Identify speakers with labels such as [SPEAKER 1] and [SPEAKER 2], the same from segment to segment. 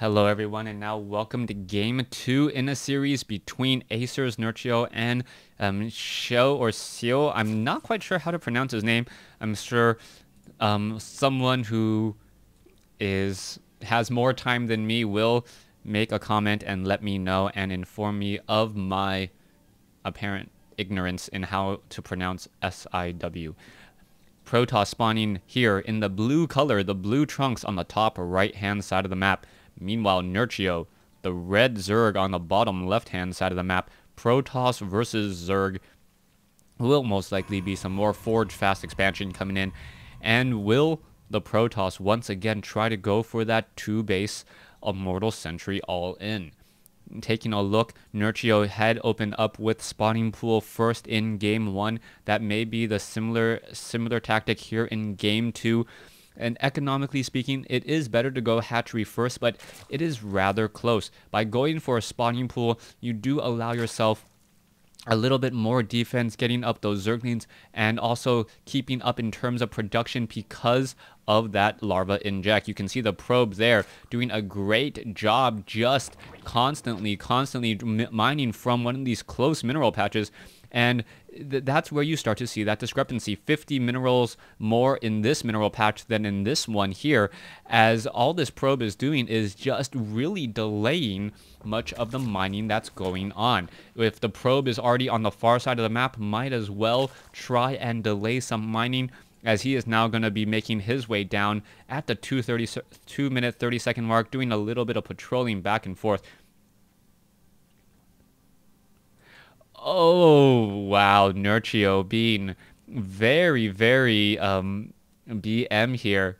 [SPEAKER 1] Hello everyone, and now welcome to Game 2 in a series between Acer's Nerchio and Xio. I'm not quite sure how to pronounce his name. I'm sure someone who has more time than me will make a comment and let me know and inform me of my apparent ignorance in how to pronounce SIW. Protoss spawning here in the blue color, the blue trunks on the top right-hand side of the map. Meanwhile, Nerchio, the red Zerg on the bottom left-hand side of the map. Protoss versus Zerg. Will most likely be some more Forge Fast expansion coming in. And will the Protoss once again try to go for that 2-base Immortal Sentry all-in? Taking a look, Nerchio had opened up with spawning pool first in game 1. That may be the similar tactic here in game 2. And economically speaking, it is better to go hatchery first, but it is rather close. By going for a spawning pool, you do allow yourself a little bit more defense, getting up those Zerglings, and also keeping up in terms of production because of that larva inject. You can see the probe there doing a great job just constantly mining from one of these close mineral patches. And that's where you start to see that discrepancy. 50 minerals more in this mineral patch than in this one here, as all this probe is doing is just really delaying much of the mining that's going on. If the probe is already on the far side of the map, might as well try and delay some mining, as he is now going to be making his way down at the 2 minute 30 second mark, doing a little bit of patrolling back and forth. Oh, wow, Nerchio being very BM here.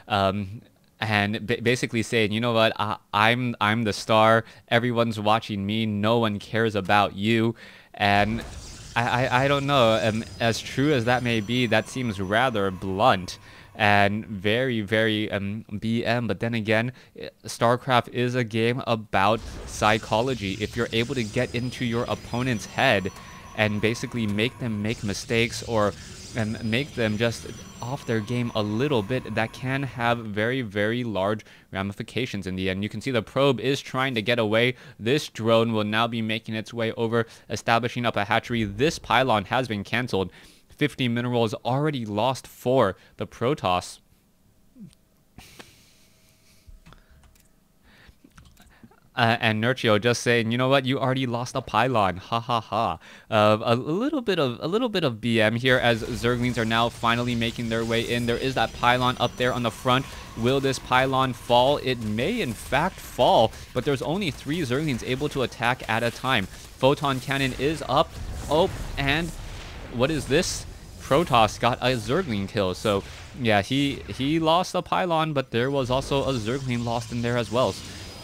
[SPEAKER 1] And basically saying, you know what, I'm the star, everyone's watching me, no one cares about you. And I don't know, as true as that may be, that seems rather blunt and very BM. But then again, StarCraft is a game about psychology. If you're able to get into your opponent's head and basically make them make mistakes or make them just off their game a little bit, that can have very large ramifications in the end. You can see the probe is trying to get away. This drone will now be making its way over, establishing up a hatchery. This pylon has been cancelled. 50 minerals already lost for the Protoss. And Nerchio just saying, you know what, you already lost a pylon, ha ha ha. A little bit of BM here, as Zerglings are now finally making their way in. There is that pylon up there on the front. Will this pylon fall? It may in fact fall, but there's only 3 Zerglings able to attack at a time. Photon cannon is up. Oh, and what is this? Protoss got a Zergling kill. So yeah, he lost a pylon, but there was also a Zergling lost in there as well.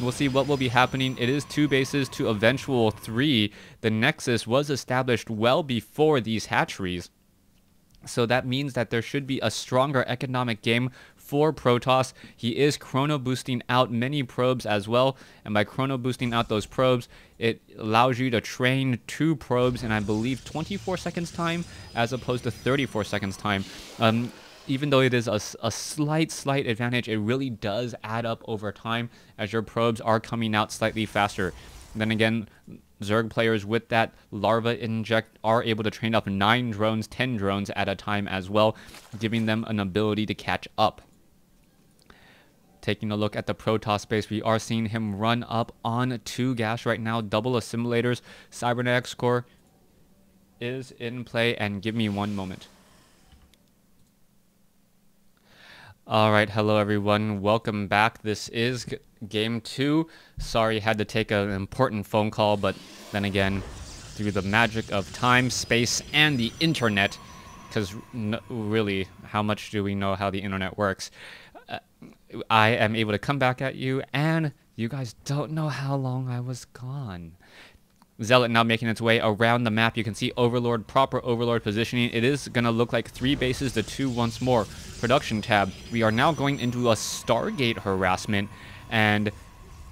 [SPEAKER 1] We'll see what will be happening. It is 2 bases to eventual 3. The Nexus was established well before these hatcheries. So that means that there should be a stronger economic game for Protoss. He is chrono boosting out many probes as well. And by chrono boosting out those probes, it allows you to train 2 probes in, I believe, 24 seconds time as opposed to 34 seconds time. Even though it is a slight advantage, it really does add up over time as your probes are coming out slightly faster. Then again, Zerg players with that larva inject are able to train up 9 drones, 10 drones at a time as well, giving them an ability to catch up. Taking a look at the Protoss space, we are seeing him run up on 2 gas right now, double assimilators. Cybernetics core is in play, and give me 1 moment. Alright, hello everyone, welcome back. This is game 2. Sorry, had to take an important phone call, but then again, through the magic of time, space, and the internet, because really, how much do we know how the internet works? I am able to come back at you, and you guys don't know how long I was gone. Zealot now making its way around the map. You can see Overlord, proper Overlord positioning. It is going to look like 3 bases to 2 once more. Production tab. We are now going into a Stargate harassment, and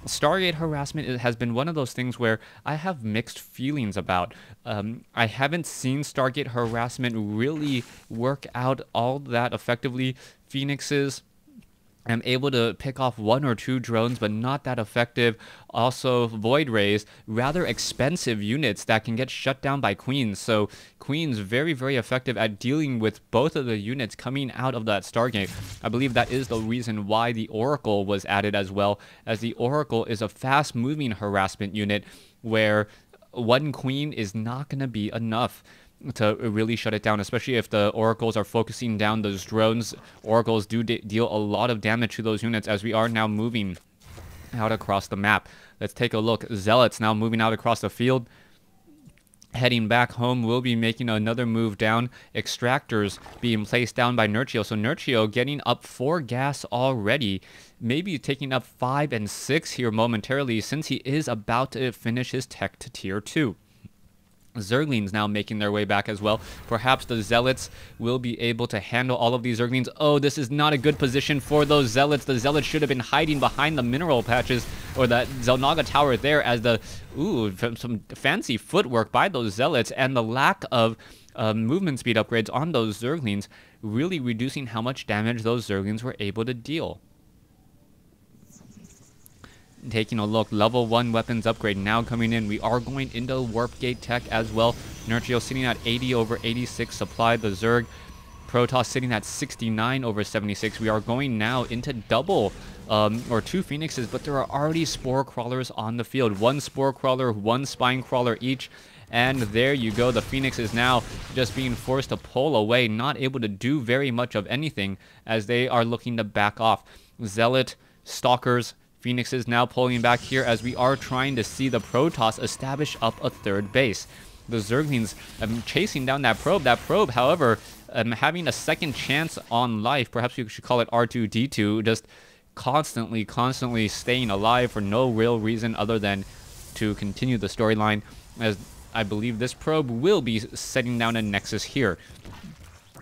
[SPEAKER 1] Stargate harassment has been one of those things where I have mixed feelings about. I haven't seen Stargate harassment really work out all that effectively. Phoenixes I'm able to pick off 1 or 2 drones, but not that effective. Also, Void Rays, rather expensive units that can get shut down by Queens. So, Queens very, very effective at dealing with both of the units coming out of that Stargate. I believe that is the reason why the Oracle was added as well, as the Oracle is a fast-moving harassment unit where 1 Queen is not going to be enough to really shut it down, especially if the oracles are focusing down those drones. Oracles do deal a lot of damage to those units, as we are now moving out across the map. Let's take a look. Zealots now moving out across the field. Heading back home, we'll be making another move down. Extractors being placed down by Nerchio. So Nerchio getting up 4 gas already. Maybe taking up 5 and 6 here momentarily, since he is about to finish his tech to tier 2. Zerglings now making their way back as well. Perhaps the Zealots will be able to handle all of these Zerglings. Oh, this is not a good position for those Zealots. The Zealots should have been hiding behind the mineral patches or the Zelnaga Tower there, as the... Ooh, some fancy footwork by those Zealots, and the lack of movement speed upgrades on those Zerglings really reducing how much damage those Zerglings were able to deal. Taking a look, level 1 weapons upgrade now coming in. We are going into warp gate tech as well. Nerchio sitting at 80 over 86 supply. The Zerg Protoss sitting at 69 over 76. We are going now into double or 2 Phoenixes, but there are already spore crawlers on the field. 1 spore crawler, 1 spine crawler each. And there you go. The Phoenix is now just being forced to pull away, not able to do very much of anything as they are looking to back off. Zealot, Stalkers, Phoenixes now pulling back here as we are trying to see the Protoss establish up a 3rd base. The Zerglings chasing down that probe. That probe, however, having a second chance on life. Perhaps we should call it R2-D2. Just constantly staying alive for no real reason other than to continue the storyline, as I believe this probe will be setting down a nexus here.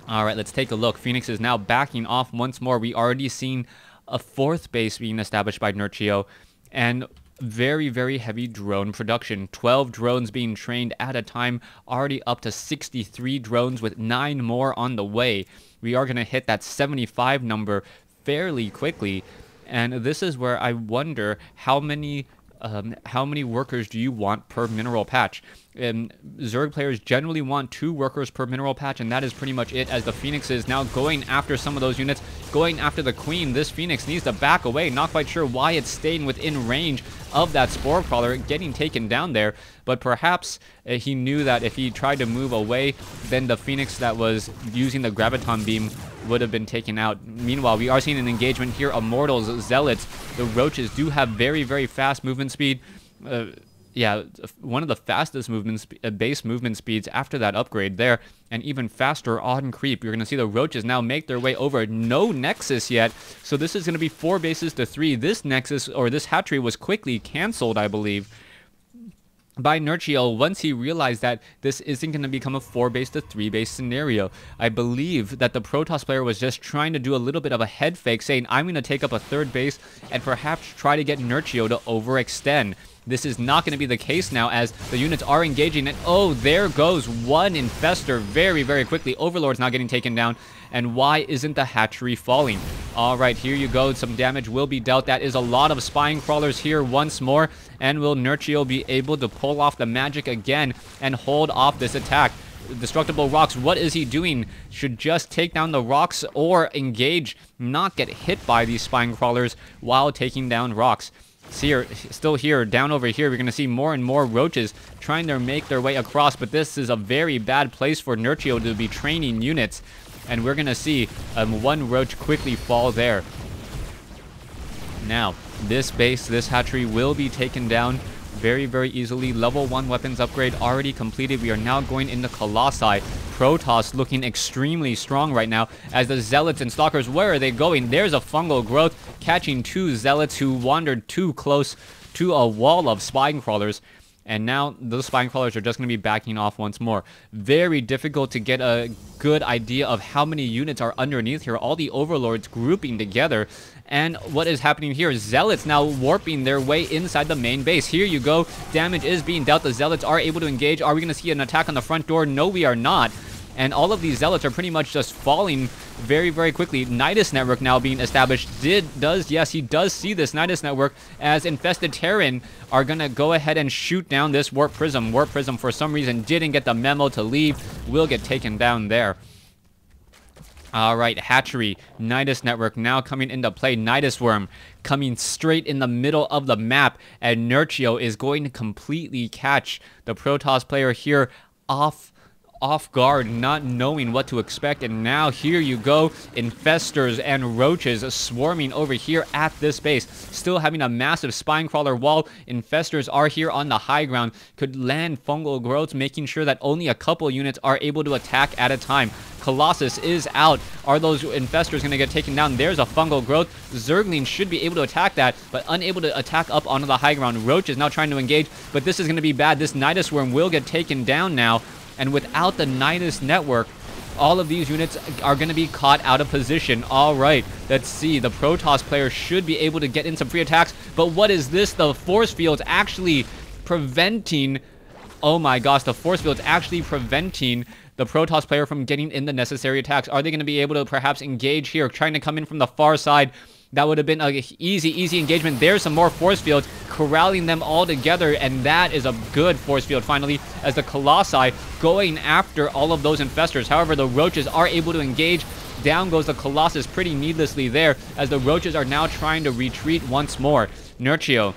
[SPEAKER 1] Alright, let's take a look. Phoenix is now backing off once more. We already seen a 4th base being established by Nerchio, and very, very heavy drone production. 12 drones being trained at a time, already up to 63 drones with 9 more on the way. We are going to hit that 75 number fairly quickly, and this is where I wonder how many workers do you want per mineral patch? Zerg players generally want 2 workers per mineral patch, and that is pretty much it, as the Phoenix is now going after some of those units, going after the Queen. This Phoenix needs to back away. Not quite sure why it's staying within range of that Spore Crawler, getting taken down there, but perhaps he knew that if he tried to move away, then the Phoenix that was using the Graviton Beam would have been taken out. Meanwhile, we are seeing an engagement here. Immortals, Zealots, the Roaches do have very, very fast movement speed. Yeah, one of the fastest base movement speeds after that upgrade there, and even faster on creep. You're going to see the Roaches now make their way over. No Nexus yet, so this is going to be 4 bases to 3. This Nexus, or this hatchery, was quickly cancelled, I believe, by Nerchio once he realized that this isn't going to become a 4 base to 3 base scenario. I believe that the Protoss player was just trying to do a little bit of a head fake, saying, I'm going to take up a 3rd base and perhaps try to get Nerchio to overextend. This is not going to be the case now, as the units are engaging, and oh, there goes 1 Infestor very, very quickly. Overlord's not getting taken down, and why isn't the hatchery falling? Alright, here you go. Some damage will be dealt. That is a lot of spine crawlers here once more, and will Nerchio be able to pull off the magic again and hold off this attack? Destructible rocks, what is he doing? Should just take down the rocks or engage, not get hit by these spine crawlers while taking down rocks. Still here, down over here, we're going to see more and more Roaches trying to make their way across, but this is a very bad place for Nerchio to be training units, and we're going to see 1 Roach quickly fall there. Now, this base, this hatchery will be taken down very, very easily. Level 1 weapons upgrade already completed. We are now going into Colossi. Protoss looking extremely strong right now, as the Zealots and Stalkers, where are they going? There's a fungal growth, catching 2 Zealots who wandered too close to a wall of spine crawlers. And now those spine crawlers are just going to be backing off once more. Very difficult to get a good idea of how many units are underneath here. All the overlords grouping together. And what is happening here? Zealots now warping their way inside the main base. Here you go. Damage is being dealt. The Zealots are able to engage. Are we going to see an attack on the front door? No, we are not. and all of these Zealots are pretty much just falling very, very quickly. Nidus network now being established. Yes, he does see this Nidus network, as Infested Terran are going to go ahead and shoot down this Warp Prism. Warp Prism, for some reason, didn't get the memo to leave. Will get taken down there. Alright, Hatchery, Nidus Network now coming into play. Nidus Worm coming straight in the middle of the map, and Nerchio is going to completely catch the Protoss player here off guard, not knowing what to expect. And now here you go, Infestors and Roaches swarming over here at this base, still having a massive Spinecrawler wall. Infestors are here on the high ground, could land fungal growths, making sure that only a couple units are able to attack at a time. Colossus is out. Are those Infestors going to get taken down? There's a fungal growth. Zergling should be able to attack that, but unable to attack up onto the high ground. Roach is now trying to engage, but this is going to be bad. This Nidus Worm will get taken down now. And without the Nidus network, all of these units are going to be caught out of position. All right, let's see. The Protoss player should be able to get in some free attacks. But what is this? The force field's actually preventing... Oh my gosh, the force field's actually preventing the Protoss player from getting in the necessary attacks. Are they going to be able to perhaps engage here, trying to come in from the far side? That would have been an easy engagement. There's some more force fields, corralling them all together, and that is a good force field finally, as the Colossi going after all of those Infestors. However, the Roaches are able to engage. Down goes the Colossus pretty needlessly there, as the Roaches are now trying to retreat once more. Nerchio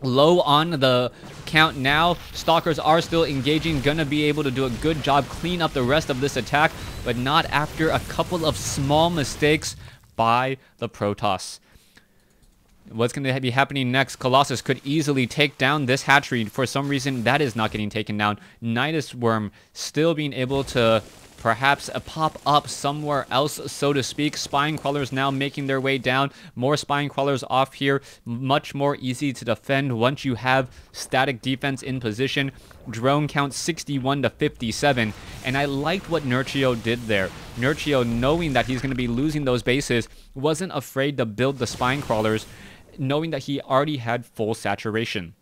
[SPEAKER 1] low on the count now. Stalkers are still engaging, gonna be able to do a good job, clean up the rest of this attack, but not after a couple of small mistakes by the Protoss. What's going to be happening next? Colossus could easily take down this hatchery. For some reason, that is not getting taken down. Nidus Worm still being able to perhaps pop up somewhere else, so to speak. Spine crawlers now making their way down. More spine crawlers off here. Much more easy to defend once you have static defense in position. Drone count 61 to 57. And I liked what Nerchio did there. Nerchio, knowing that he's going to be losing those bases, wasn't afraid to build the spine crawlers, knowing that he already had full saturation.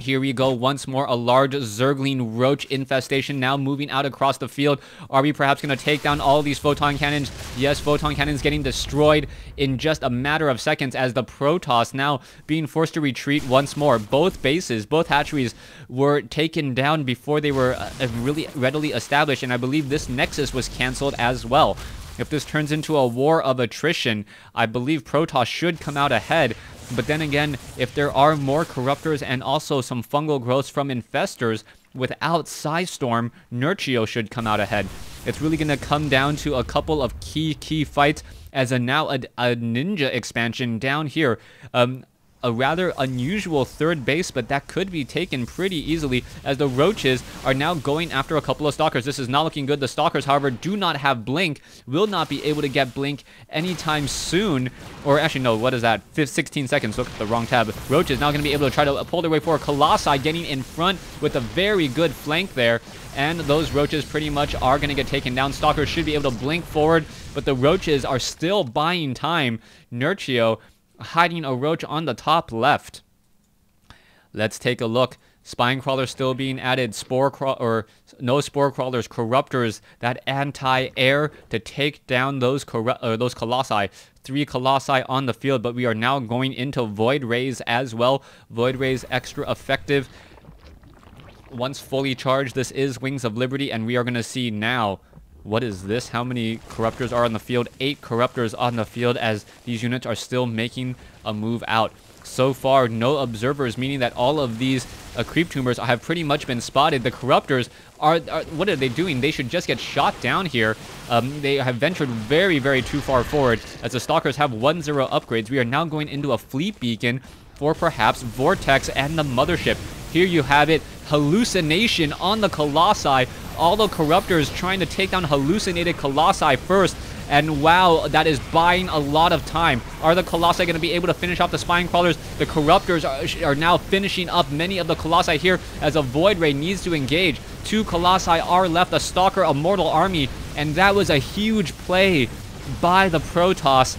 [SPEAKER 1] Here we go once more, a large Zergling Roach infestation now moving out across the field. Are we perhaps going to take down all of these photon cannons? Yes, photon cannons getting destroyed in just a matter of seconds, as the Protoss now being forced to retreat once more. Both bases, both hatcheries were taken down before they were really readily established, and I believe this Nexus was cancelled as well. If this turns into a war of attrition, I believe Protoss should come out ahead. But then again, if there are more Corruptors and also some fungal growths from Infestors, without Psystorm, Nerchio should come out ahead. It's really going to come down to a couple of key fights, as now a ninja expansion down here. A rather unusual third base, but that could be taken pretty easily, as the Roaches are now going after a couple of Stalkers. This is not looking good. The Stalkers, however, do not have Blink, will not be able to get Blink anytime soon. Or actually, no, what is that? 16 seconds. Look at the wrong tab. Roaches now going to be able to try to pull their way forward. Colossi getting in front with a very good flank there. And those Roaches pretty much are going to get taken down. Stalkers should be able to blink forward, but the Roaches are still buying time. Nerchio hiding a Roach on the top left. Let's take a look. Spine crawlers still being added. No spore crawlers, Corruptors, that anti-air to take down those Colossi. 3 Colossi on the field, but we are now going into Void Rays as well. Void Rays extra effective. Once fully charged, this is Wings of Liberty, and we are going to see now. What is this? How many Corruptors are on the field? 8 Corruptors on the field, as these units are still making a move out. So far, no observers, meaning that all of these creep tumors have pretty much been spotted. The Corruptors are what are they doing? They should just get shot down here. They have ventured very, very too far forward, as the Stalkers have 1-0 upgrades. We are now going into a fleet beacon for perhaps Vortex and the Mothership. Here you have it. Hallucination on the Colossi. All the Corruptors trying to take down hallucinated Colossi first. And wow, that is buying a lot of time. Are the Colossi going to be able to finish off the Spine Crawlers? The Corruptors are now finishing up many of the Colossi here, as a Void Ray needs to engage. 2 Colossi are left, a Stalker, a Mortal Army. And that was a huge play by the Protoss,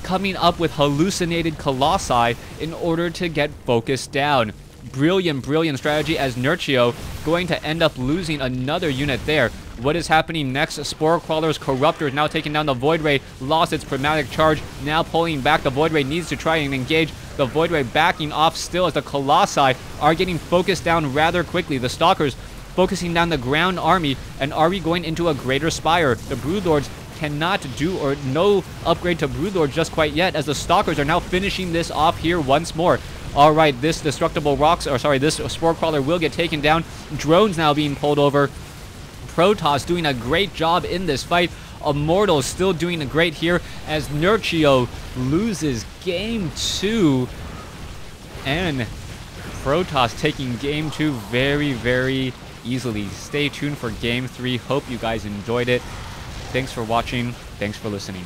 [SPEAKER 1] coming up with hallucinated Colossi in order to get focused down. Brilliant, brilliant strategy as Nerchio going to end up losing another unit there. What is happening next? Spore Crawler's Corruptor is now taking down the Void Ray. Lost its Prismatic Charge. Now pulling back. The Void Ray needs to try and engage. The Void Ray backing off still as the Colossi are getting focused down rather quickly. The Stalkers focusing down the ground army. And are we going into a Greater Spire? The Broodlords cannot do, or no upgrade to Broodlords just quite yet, as the Stalkers are now finishing this off here once more. Alright, this Destructible Rocks, or sorry, this Spore Crawler will get taken down. Drones now being pulled over. Protoss doing a great job in this fight. Immortal still doing great here as Nerchio loses game 2. And Protoss taking game 2 very, very easily. Stay tuned for game 3. Hope you guys enjoyed it. Thanks for watching. Thanks for listening.